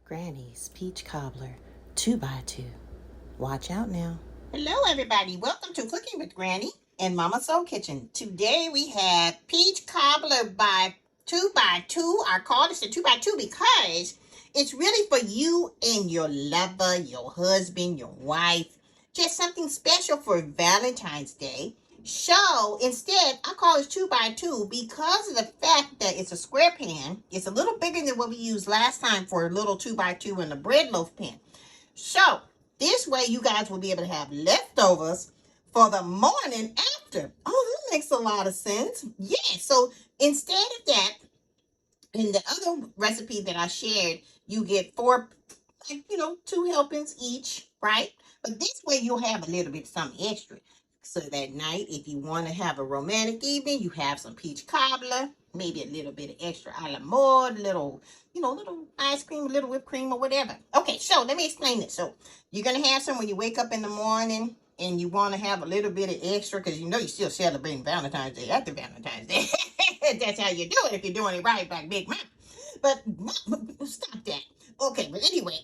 Granny's Peach Cobbler 2x2. Watch out now. Hello everybody, welcome to Cooking with Granny and Mama Soul Kitchen. Today we have peach cobbler by 2x2. I call this a 2x2 because it's really for you and your lover, your husband, your wife. Just something special for Valentine's Day. So instead, I call it 2x2 because of the fact that it's a square pan. It's a little bigger than what we used last time for a little 2x2 in the bread loaf pan. So this way you guys will be able to have leftovers for the morning after. Oh, that makes a lot of sense. Yeah, so instead of that, in the other recipe that I shared, you get four, 2 helpings each, right? But this way you'll have a little bit something extra. So that night, if you want to have a romantic evening, you have some peach cobbler, maybe a little bit of extra a la mode, little ice cream, a little whipped cream or whatever. Okay, so let me explain it. So you're going to have some when you wake up in the morning and you want to have a little bit of extra because you know you're still celebrating Valentine's Day after Valentine's Day. That's how you do it if you're doing it right like Big Mama. But stop that. Okay, but anyway.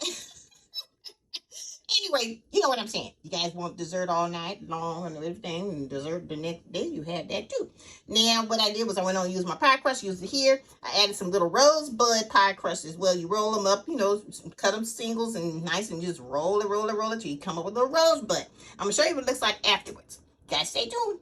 Anyway, you know what I'm saying. You guys want dessert all night long and everything, and dessert the next day, you have that too. Now, what I did was I went on and used my pie crust, used it here. I added some little rosebud pie crust as well. You roll them up, cut them singles and nice and just roll it till you come up with a rosebud. I'm going to show you what it looks like afterwards. Guys, stay tuned.